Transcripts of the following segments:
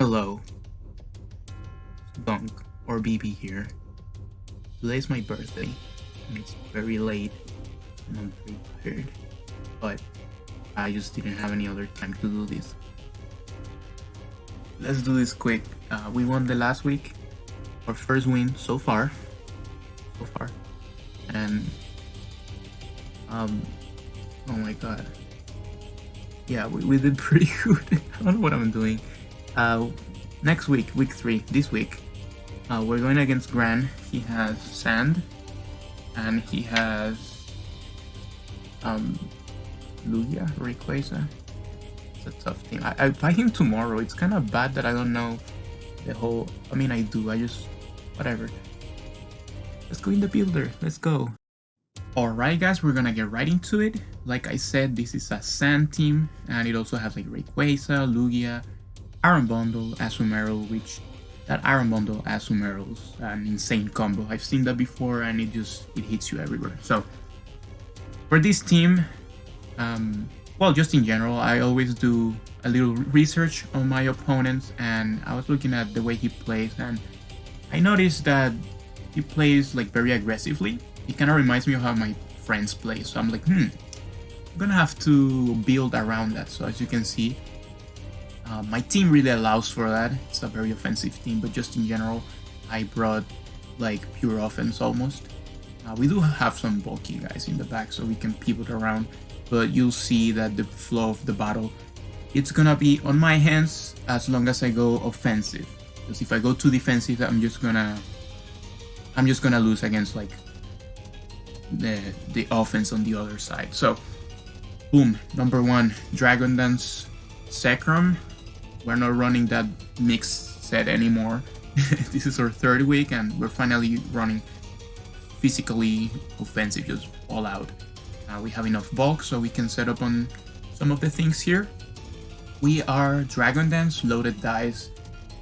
Hello, Bunk or BB here. Today's my birthday, and it's very late, and I'm very tired, but I just didn't have any other time to do this. Let's do this quick. We won the last week, our first win so far, and oh my god, yeah, we did pretty good. I don't know what I'm doing. Next week, week 3, this week, we're going against Gran. He has Sand, and he has Lugia, Rayquaza. It's a tough team. I fight him tomorrow. It's kind of bad that I don't know the whole. I mean, I do. I just whatever. Let's go in the builder. Let's go. Alright guys, we're gonna get right into it. Like I said, this is a Sand team, and it also has like Rayquaza, Lugia, Iron Bundle, Azumarill, which that Iron Bundle Azumarill is an insane combo. I've seen that before, and it hits you everywhere. So for this team, well, just in general, I always do a little research on my opponents, and I was looking at the way he plays, and I noticed that he plays like very aggressively. It kind of reminds me of how my friends play. So I'm like, I'm gonna have to build around that. So as you can see, my team really allows for that. It's a very offensive team, but just in general, I brought like pure offense almost. We do have some bulky guys in the back, so we can pivot around, but you'll see that the flow of the battle, it's gonna be on my hands as long as I go offensive. Because if I go too defensive, I'm just gonna lose against like the offense on the other side. So boom, number 1, Dragon Dance ZEKROM. We're not running that mixed set anymore. This is our 3rd week, and we're finally running physically offensive, just all out. We have enough bulk, so we can set up on some of the things here. We are Dragon Dance, loaded dice.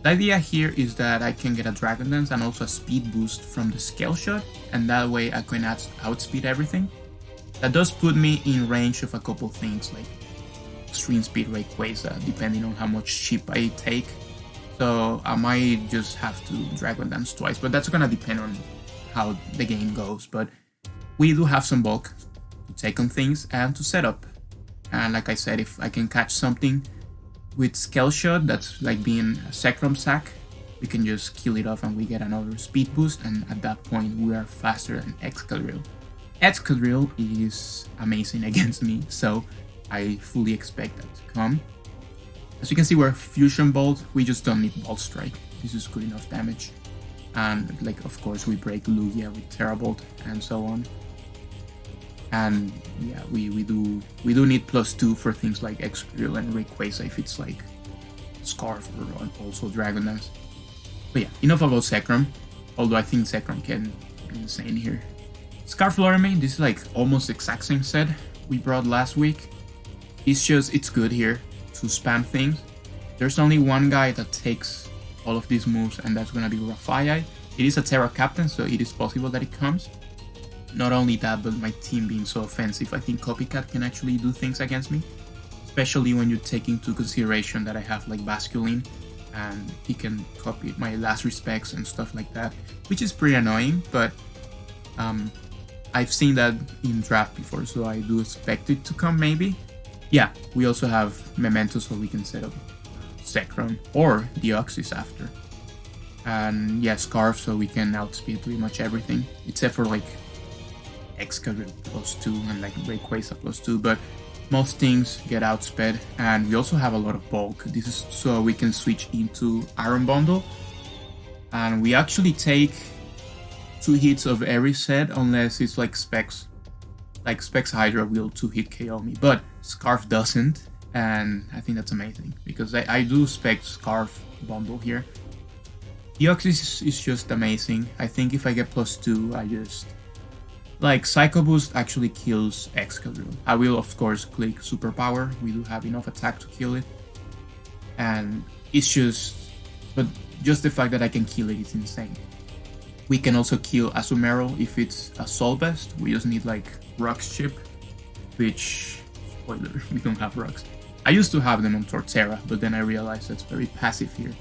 The idea here is that I can get a Dragon Dance and also a speed boost from the Scale Shot, and that way I can outspeed everything. That does put me in range of a couple things like Extreme Speed Rayquaza, depending on how much chip I take. So I might just have to Dragon Dance twice, but that's gonna depend on how the game goes. But we do have some bulk to take on things and to set up. And like I said, if I can catch something with Scale Shot, that's like being a ZEKROM sack, we can just kill it off and we get another speed boost, and at that point we are faster than Excadrill. Excadrill is amazing against me, so I fully expect that to come. As you can see, we're Fusion Bolt. We just don't need Bolt Strike. This is good enough damage. And like, of course, we break Lugia with Terrabolt and so on. And yeah, we do need +2 for things like Excadrill and Rayquaza if it's like Scarf or also Dragon Dance. But yeah, enough about ZEKROM. Although I think ZEKROM can be insane here. Scarf Lorime, this is like almost the exact same set we brought last week. It's good here to spam things. There's only one guy that takes all of these moves, and that's gonna be Rafai. It is a Terra Captain, so it is possible that it comes. Not only that, but my team being so offensive, I think Copycat can actually do things against me. Especially when you take into consideration that I have like Basculin, and he can copy my Last Respects and stuff like that, which is pretty annoying, but I've seen that in draft before, so I do expect it to come maybe. Yeah, we also have Memento, so we can set up ZEKROM or Deoxys after. And yeah, Scarf, so we can outspeed pretty much everything, except for like Excadrill +2 and like Rayquaza +2, but most things get outsped. And we also have a lot of bulk. This is so we can switch into Iron Bundle. And we actually take 2 hits of every set unless it's like Specs. Like Specs Hydra will 2-hit KO me, but Scarf doesn't, and I think that's amazing because I do spec Scarf Bundle here. Deoxys is just amazing. I think if I get +2, I just like Psycho Boost actually kills Excadrill. I will of course click Superpower. We do have enough attack to kill it, and it's just the fact that I can kill it is insane. We can also kill Azumarill if it's a Soul Vest. We just need like Rocks chip, which, spoiler, we don't have Rocks. I used to have them on Torterra, but then I realized that's very passive here.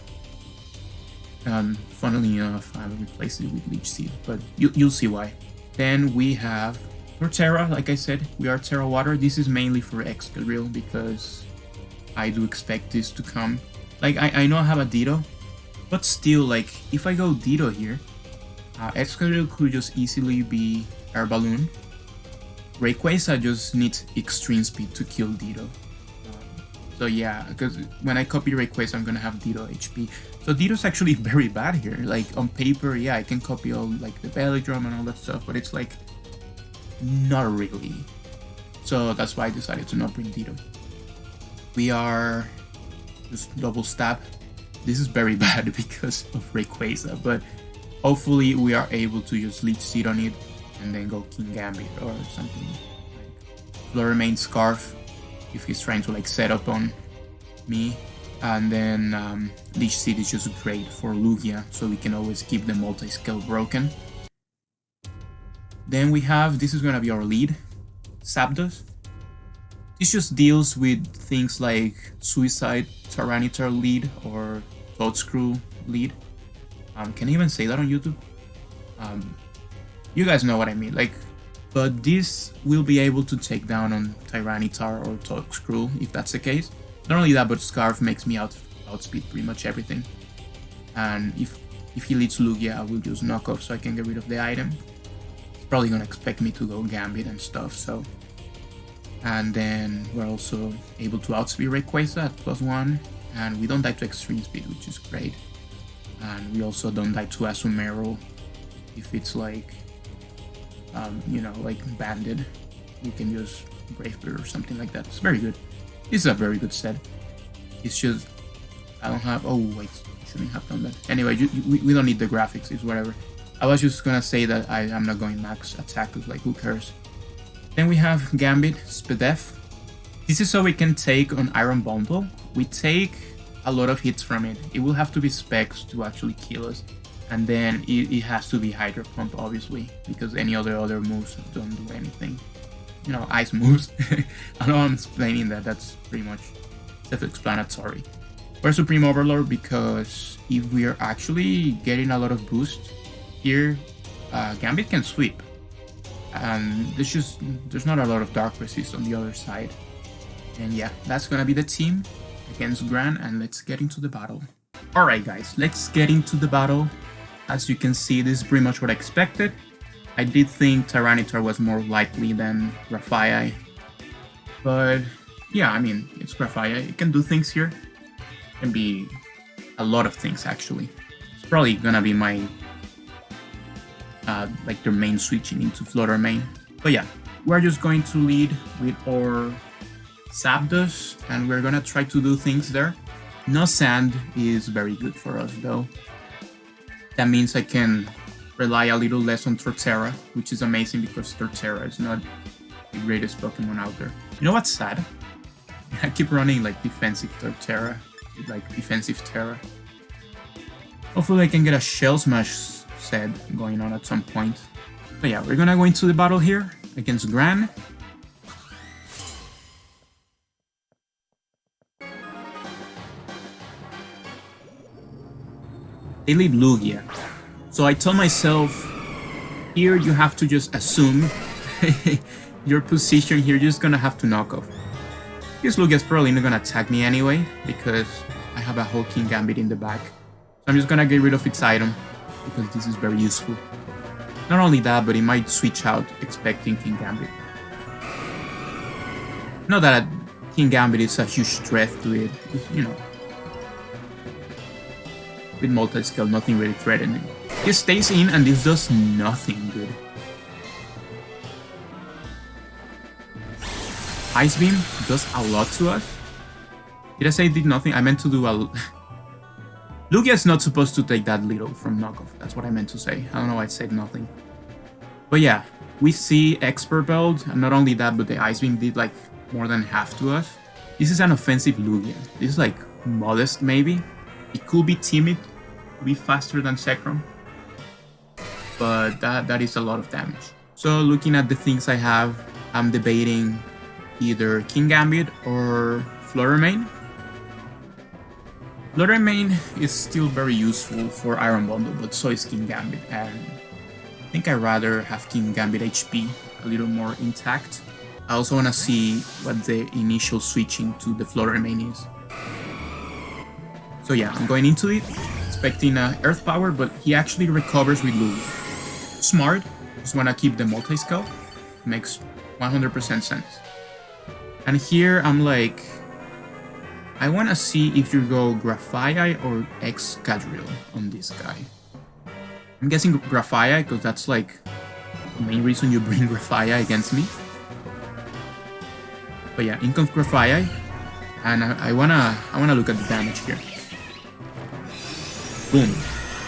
Funnily enough, I replaced it with Leech Seed, but you'll see why. Then we have Torterra. Like I said, we are Terra Water. This is mainly for Excadrill because I do expect this to come. Like, I know I have a Ditto, but still, like, if I go Ditto here, Excadrill could just easily be Air Balloon. Rayquaza just needs extreme speed to kill Ditto. So yeah, because when I copy Rayquaza, I'm gonna have Ditto HP. So Ditto's actually very bad here. Like, on paper, yeah, I can copy all, like, the Belly Drum and all that stuff, but it's, like, not really. So that's why I decided to not bring Ditto. We are just double stab. This is very bad because of Rayquaza, but hopefully we are able to just Leech Seed on it and then go King Gambit or something like Floramain Scarf if he's trying to like set up on me. And then Leech Seed is just great for Lugia, so we can always keep the multi-skill broken. Then we have, this is gonna be our lead, Zapdos. This just deals with things like Suicide, Tyranitar lead, or Toadscrew lead. Can I even say that on YouTube? You guys know what I mean. Like, but this will be able to take down on Tyranitar or Toadscrew if that's the case. Not only that, but Scarf makes me outspeed pretty much everything. And if he leads Lugia, I will just knock off so I can get rid of the item. He's probably gonna expect me to go Gambit and stuff, so. And then we're also able to outspeed Rayquaza at +1, and we don't die to extreme speed, which is great. And we also don't die to Asumero if it's like, you know, like banded. You can use Brave Bird or something like that. It's very good. This is a very good set. It's just, I don't have, oh wait, I shouldn't have done that. Anyway, we don't need the graphics, it's whatever. I was just gonna say that I'm not going max attack, because like, who cares? Then we have Gambit, Spadef. This is so we can take on Iron Bundle. We take a lot of hits from it. It will have to be specs to actually kill us. And then it has to be Hydro Pump, obviously, because any other moves don't do anything. You know, ice moves. I know I'm explaining that, that's pretty much self-explanatory. We're Supreme Overlord because if we are actually getting a lot of boost here, Gambit can sweep. And there's not a lot of Dark Resist on the other side. And yeah, that's gonna be the team against Gran, and let's get into the battle. Alright guys, let's get into the battle. As you can see, this is pretty much what I expected. I did think Tyranitar was more likely than Grafaiai. But yeah, I mean, it's Grafaiai. It can do things here. It can be a lot of things actually. It's probably gonna be my like their main switching into Flutter main. But yeah, we're just going to lead with our Zapdos, and we're gonna try to do things there. No Sand is very good for us though. That means I can rely a little less on Torterra, which is amazing because Torterra is not the greatest Pokemon out there. You know what's sad? I keep running like defensive Torterra, like defensive Terra. Hopefully I can get a Shell Smash set going on at some point. But yeah, we're gonna go into the battle here against Gran. They lead Lugia. So I tell myself, here you have to just assume your position here, you're just gonna have to knock off. This Lugia's probably not gonna attack me anyway, because I have a whole King Gambit in the back. So I'm just gonna get rid of its item, because this is very useful. Not only that, but it might switch out expecting King Gambit. Not that King Gambit is a huge threat to it, you know. With multi-skill, nothing really threatening. He stays in and this does nothing good. Ice Beam does a lot to us. Did I say it did nothing? I meant to do a... Lugia is not supposed to take that little from knockoff. That's what I meant to say. I don't know why I said nothing. But yeah, we see Expert Belt, and not only that, but the Ice Beam did like more than half to us. This is an offensive Lugia. This is like modest maybe. It could be timid, be faster than ZEKROM, but that is a lot of damage. So looking at the things I have, I'm debating either King Gambit or Floramain. Flutter Main is still very useful for Iron Bundle, but so is King Gambit, and I think I'd rather have King Gambit HP a little more intact. I also want to see what the initial switching to the Flutter Main is. So yeah, I'm going into it, expecting Earth Power, but he actually recovers with Lugia. Smart, just want to keep the multi-scale, makes 100% sense. And here I'm like, I want to see if you go Graphite or Excadrill on this guy. I'm guessing Graphite because that's like the main reason you bring Graphite against me. But yeah, in comes Graphite, and I wanna look at the damage here. Boom,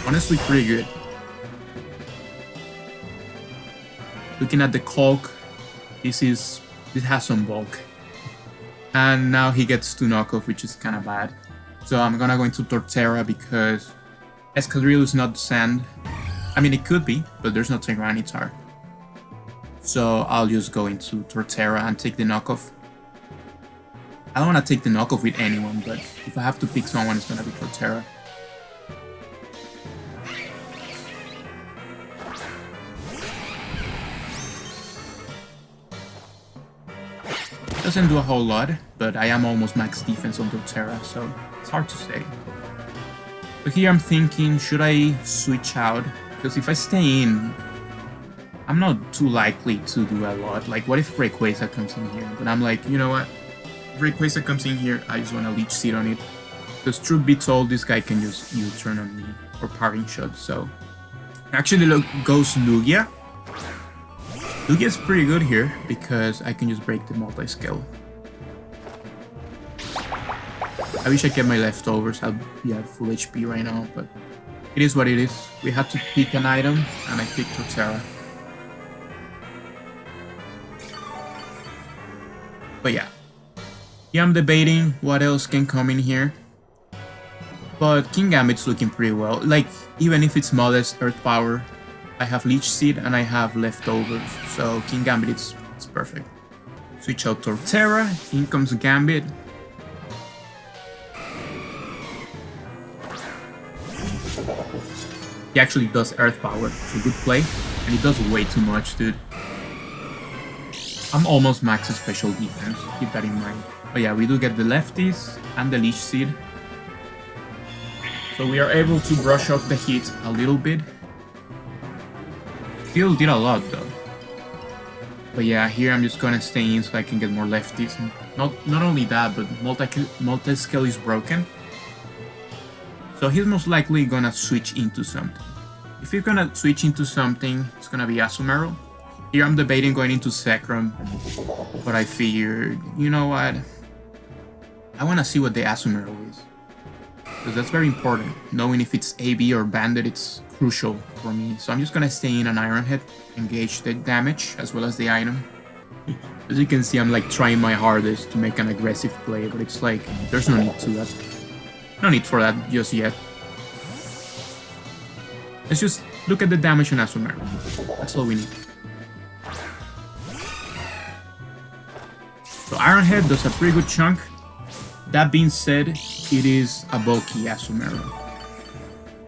honestly pretty good. Looking at the Hulk, this has some bulk. And now he gets to knock off, which is kind of bad. So I'm gonna go into Torterra because Escadrille is not sand. I mean, it could be, but there's no Tyranitar. So I'll just go into Torterra and take the knockoff. I don't want to take the knockoff with anyone, but if I have to pick someone, it's gonna be Torterra. Doesn't do a whole lot, but I am almost max defense on Torterra, so it's hard to say. But here I'm thinking, should I switch out? Because if I stay in, I'm not too likely to do a lot. Like, what if Rayquaza comes in here? But I'm like, you know what? If Rayquaza comes in here, I just want to Leech Seed on it. Because truth be told, this guy can just U-turn on me or Parting Shot, so... Actually, look, goes Lugia. Lugia's pretty good here because I can just break the multi-scale. I wish I kept my leftovers. I'll be at full HP right now, but it is what it is. We had to pick an item, and I picked Torterra. But yeah. Yeah, I'm debating what else can come in here. But King Gambit's looking pretty well. Like, even if it's modest Earth Power, I have Leech Seed and I have leftovers, so King Gambit it's perfect. Switch out Torterra, in comes Gambit. He actually does Earth Power, so good play, and he does way too much, dude. I'm almost max special defense, keep that in mind. But yeah, we do get the lefties and the Leech Seed. So we are able to brush off the hit a little bit. Still did a lot though. But yeah, here I'm just gonna stay in so I can get more lefties. And not only that, but multi-scale is broken. So he's most likely gonna switch into something. If he's gonna switch into something, it's gonna be Azumarill. Here I'm debating going into ZEKROM, but I figured, you know what? I wanna see what the Azumarill is. Because that's very important. Knowing if it's AB or Bandit, it's crucial for me. So I'm just gonna stay in an Iron Head, engage the damage as well as the item. As you can see, I'm like trying my hardest to make an aggressive play, but it's like there's no need to that. No need for that just yet. Let's just look at the damage on Azumarill. That's all we need. So Iron Head does a pretty good chunk. That being said, it is a bulky Azumarill.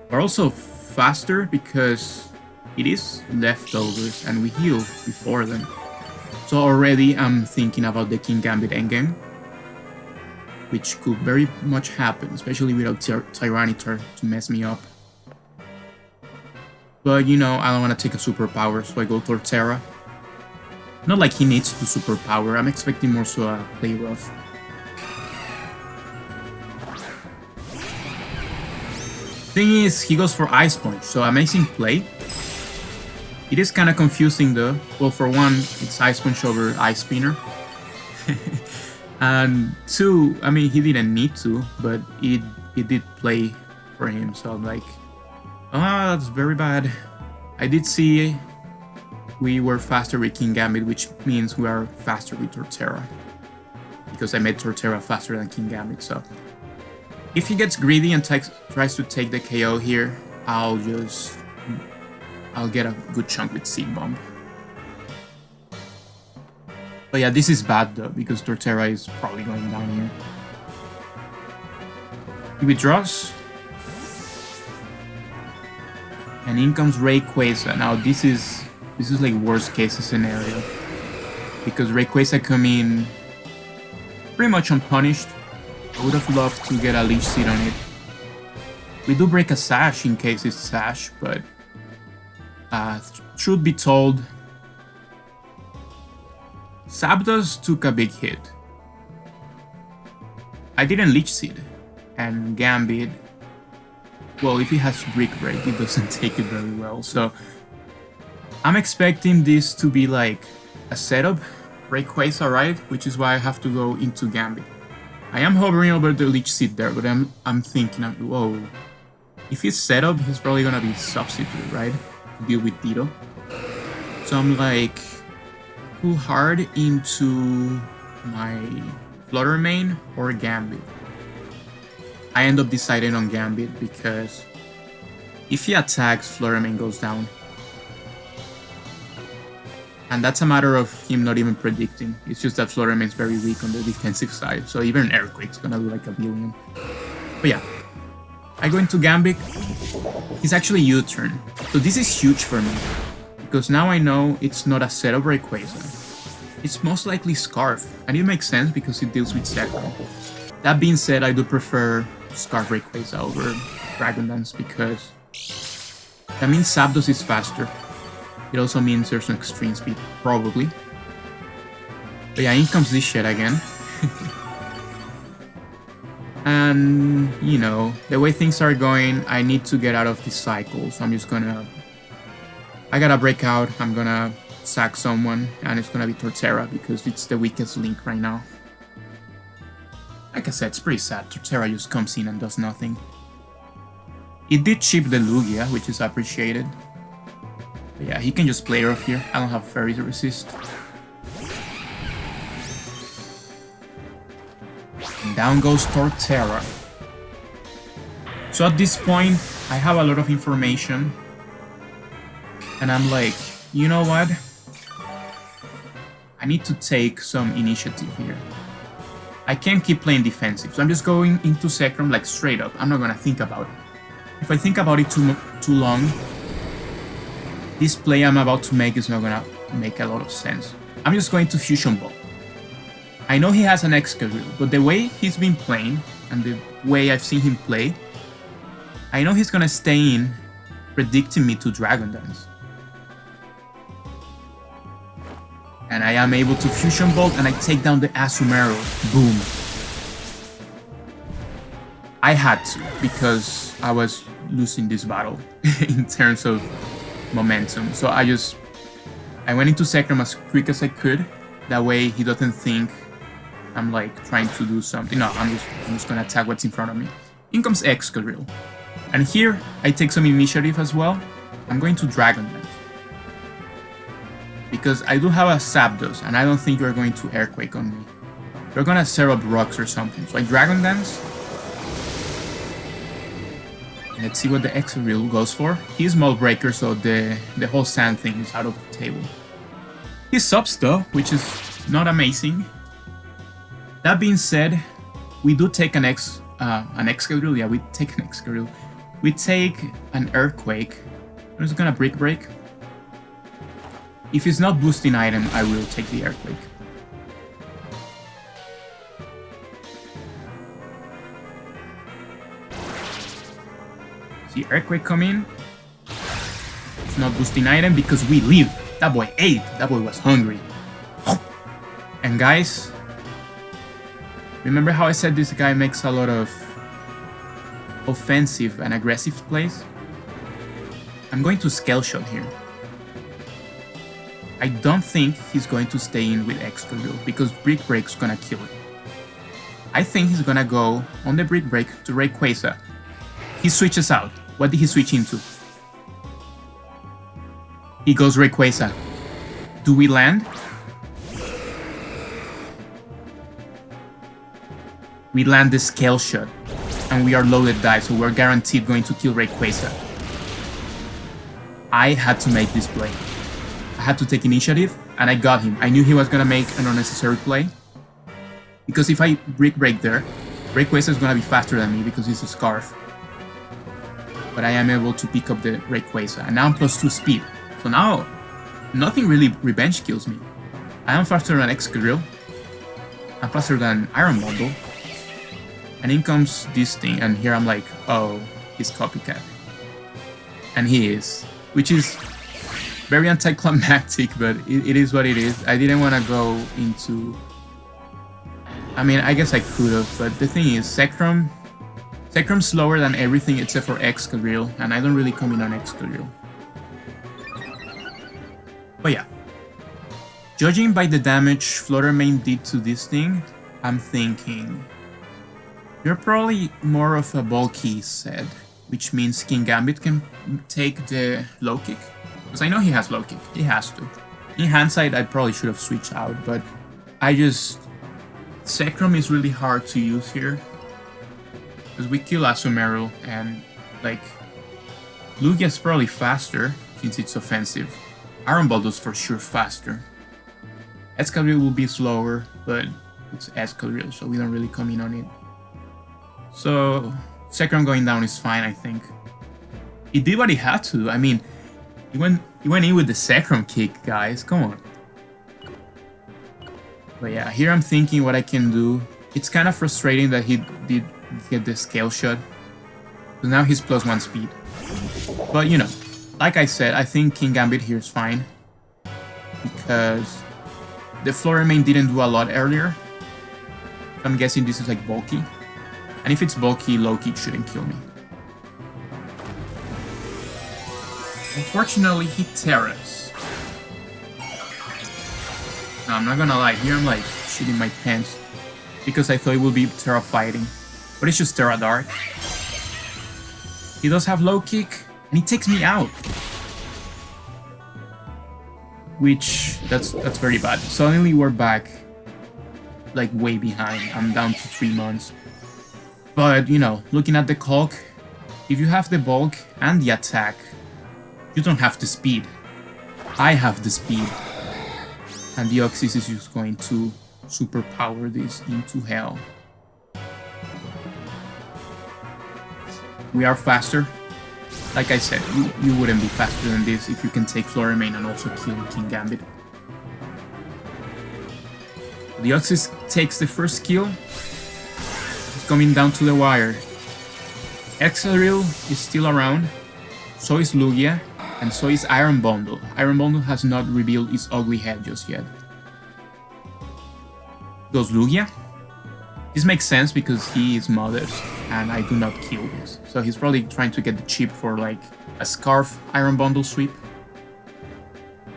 But also faster because it is leftovers and we heal before them. So already I'm thinking about the King Gambit endgame, which could very much happen, especially without Tyranitar to mess me up. But you know, I don't want to take a superpower, so I go Torterra. Not like he needs to superpower, I'm expecting more so a play rough. Thing is, he goes for Ice Punch, so amazing play. It is kind of confusing though. Well, for one, it's Ice Punch over Ice Spinner. And two, I mean, he didn't need to, but it did play for him, so I'm like, oh, that's very bad. I did see we were faster with King Gambit, which means we are faster with Torterra. Because I made Torterra faster than King Gambit, so... If he gets greedy and tries to take the KO here, I'll get a good chunk with Seed Bomb. But yeah, this is bad though, because Torterra is probably going down here. He withdraws. And in comes Rayquaza. Now this is like worst case scenario. Because Rayquaza come in pretty much unpunished. I would have loved to get a Leech Seed on it. We do break a Sash in case it's Sash, but truth be told, Zapdos took a big hit. I didn't Leech Seed, and Gambit, well, if he has Brick Break, he doesn't take it very well, so I'm expecting this to be like a setup, Rayquaza, right? Which is why I have to go into Gambit. I am hovering over the Leech Seed there, but I'm thinking, whoa, if he's set up, he's probably gonna be substitute, right? To deal with Ditto. So I'm like, pull hard into my Flutter Mane or Gambit. I end up deciding on Gambit because if he attacks, Flutter Mane goes down. And that's a matter of him not even predicting. It's just that Flutter Mane's very weak on the defensive side, so even Earthquake's gonna do like a billion. But yeah, I go into Gambit. He's actually U-turn. So this is huge for me, because now I know it's not a setup Rayquaza. It's most likely Scarf, and it makes sense because it deals with ZEKROM. That being said, I do prefer Scarf Rayquaza over Dragon Dance because that means Zapdos is faster. It also means there's some extreme speed, probably. But yeah, in comes this shit again. And, you know, the way things are going, I need to get out of this cycle. So I'm just gonna... I gotta break out, I'm gonna sack someone, and it's gonna be Torterra because it's the weakest link right now. Like I said, it's pretty sad. Torterra just comes in and does nothing. It did chip the Lugia, which is appreciated. But yeah, he can just play off here. I don't have Fairy to resist. And down goes Torterra. So at this point, I have a lot of information. And I'm like, you know what? I need to take some initiative here. I can't keep playing defensive, so I'm just going into ZEKROM like straight up. I'm not gonna think about it. If I think about it too long, this play I'm about to make is not gonna make a lot of sense. I'm just going to Fusion Ball. I know he has an Excadrill, but the way he's been playing and the way I've seen him play, I know he's gonna stay in predicting me to Dragon Dance. And I am able to Fusion Bolt and I take down the Azumarill. Boom. I had to, because I was losing this battle in terms of momentum. So I went into ZEKROM as quick as I could. That way he doesn't think I'm like trying to do something. No, I'm just gonna attack what's in front of me. In comes Excadrill. And here I take some initiative as well. I'm going to Dragon Dance. Because I do have a Zapdos, and I don't think you're going to Earthquake on me. You're gonna set up rocks or something. So I Dragon Dance. Let's see what the Excadrill goes for. He's Mold Breaker, so the whole sand thing is out of the table. He subs though, which is not amazing. That being said, we do take an Excadrill. Yeah, we take an Excadrill. We take an Earthquake. I'm just gonna Brick Break. If it's not boosting item, I will take the Earthquake. See Earthquake come in. It's not boosting item because we live. That boy ate. That boy was hungry. And guys, remember how I said this guy makes a lot of offensive and aggressive plays? I'm going to Scale Shot here. I don't think he's going to stay in with Excadrill because Brick Break's gonna kill it. I think he's gonna go on the Brick Break to Rayquaza. He switches out. What did he switch into? He goes Rayquaza. Do we land? We land the Scale Shot. And we are loaded die, so we're guaranteed going to kill Rayquaza. I had to make this play. I had to take initiative, and I got him. I knew he was gonna make an unnecessary play. Because if I Brick Break there, Rayquaza is gonna be faster than me because he's a Scarf. But I am able to pick up the Rayquaza. And now I'm +2 speed. So now, nothing really revenge kills me. I am faster than Excadrill. I'm faster than Iron Bundle. And in comes this thing, and here I'm like, oh, he's Copycat. And he is. Which is very anticlimactic, but it is what it is. I didn't want to go into... I mean, I guess I could have, but the thing is, Zekrom's slower than everything except for Excadrill, and I don't really come in on Excadrill. But yeah. Judging by the damage Fluttermane did to this thing, I'm thinking... You're probably more of a bulky set, which means Kingambit can take the low kick. Because I know he has low kick, he has to. In hindsight, I probably should have switched out, but I just... Zekrom is really hard to use here. Because we kill Asumaro, and like... Lugia's probably faster, since it's offensive. Iron Bundle's for sure faster. Excadrill will be slower, but it's Excadrill, so we don't really come in on it. So, Zekrom going down is fine, I think. He did what he had to. I mean, he went in with the Zekrom kick, guys. Come on. But yeah, here I'm thinking what I can do. It's kind of frustrating that he did get the scale shot. So now he's +1 speed. But you know, like I said, I think Kingambit here is fine. Because the Fluttermane didn't do a lot earlier. I'm guessing this is like bulky. And if it's bulky, low kick shouldn't kill me. Unfortunately, he Terras. No, I'm not gonna lie, here I'm like shitting my pants. Because I thought it would be Terra fighting. But it's just Terra Dark. He does have low kick, and he takes me out. Which, that's very bad. Suddenly we're back, like way behind. I'm down to 3 months. But, you know, looking at the Hulk, if you have the bulk and the attack, you don't have the speed. I have the speed. And the Deoxys is just going to superpower this into hell. We are faster. Like I said, you wouldn't be faster than this if you can take Fluttermane and also kill Kingambit. The Deoxys takes the first kill. It's coming down to the wire. Excadrill is still around. So is Lugia. And so is Iron Bundle. Iron Bundle has not revealed its ugly head just yet. Goes Lugia. This makes sense because he is modest and I do not kill this. So he's probably trying to get the chip for like a Scarf Iron Bundle sweep.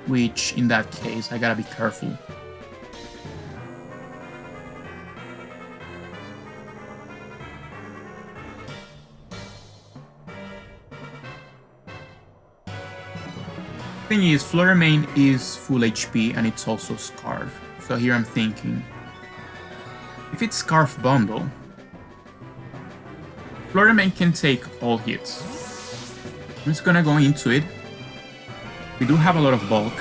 Which in that case I gotta be careful. Thing is, Fluttermane is full HP and it's also Scarf. So here I'm thinking, if it's Scarf Bundle, Fluttermane can take all hits. I'm just gonna go into it. We do have a lot of bulk.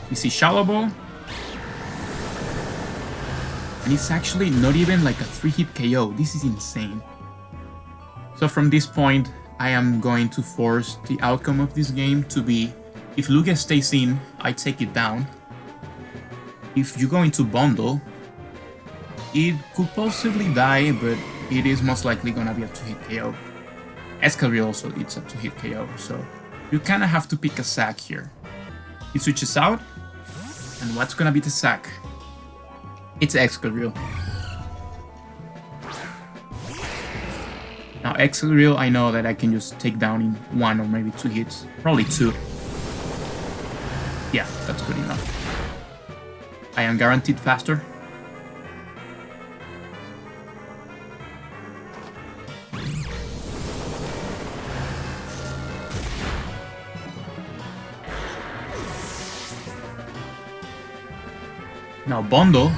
We see Shallow Ball. And it's actually not even like a 3-hit KO. This is insane. So from this point, I am going to force the outcome of this game to be, if Lugia stays in, I take it down. If you go into Bundle, it could possibly die, but it is most likely gonna be a 2-hit KO. Excadrill also, it's a 2-hit KO, so you kinda have to pick a sack here. He switches out, and what's gonna be the sack? It's Excadrill. Now Excadrill, I know that I can just take down in 1 or maybe 2 hits. Probably 2. Yeah, that's good enough. I am guaranteed faster. Now Bundle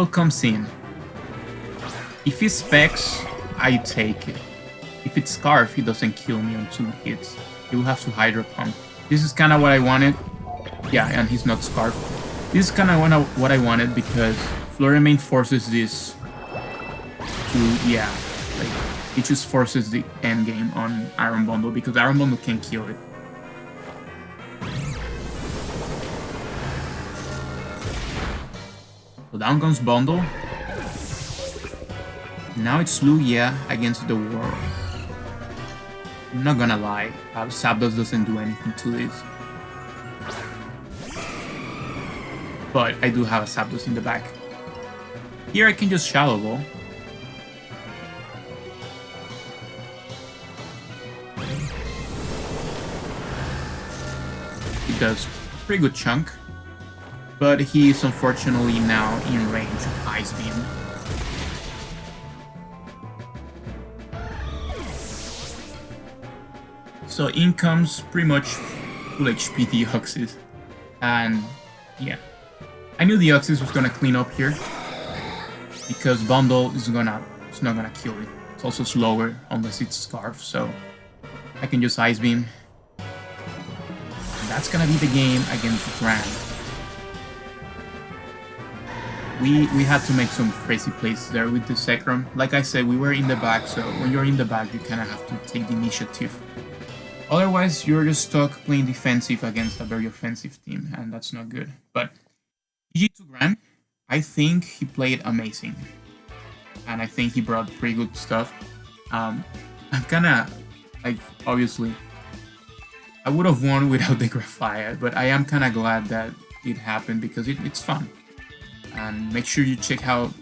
comes in. If he specs, I take it. If it's Scarf, he doesn't kill me on 2 hits. He will have to Hydro Pump. This is kind of what I wanted. Yeah, and he's not Scarf. This is kind of what I wanted, because Flurry Main forces this to, yeah, like, it just forces the end game on Iron Bundle, because Iron Bundle can kill it. So down comes Bundle. Now it's Lugia against the world. I'm not gonna lie, Zapdos doesn't do anything to this. But I do have a Zapdos in the back. Here I can just Shadow Ball. It does pretty good chunk. But he is unfortunately now in range of Ice Beam. So in comes pretty much full HP Deoxys. And yeah, I knew Deoxys was gonna clean up here, because Bundle is not gonna kill it. It's also slower unless it's Scarf, so I can just Ice Beam. And that's gonna be the game against Grand. We had to make some crazy plays there with the ZEKROM. Like I said, we were in the back, so when you're in the back, you kind of have to take the initiative. Otherwise, you're just stuck playing defensive against a very offensive team, and that's not good. But GG to Gran, I think he played amazing, and I think he brought pretty good stuff. I'm kind of, like, obviously, I would have won without the Graphite, but I am kind of glad that it happened, because it's fun. And make sure you check out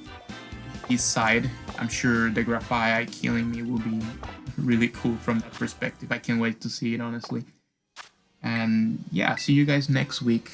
his side. I'm sure the Graphite killing me will be really cool from that perspective. I can't wait to see it, honestly. And yeah, see you guys next week.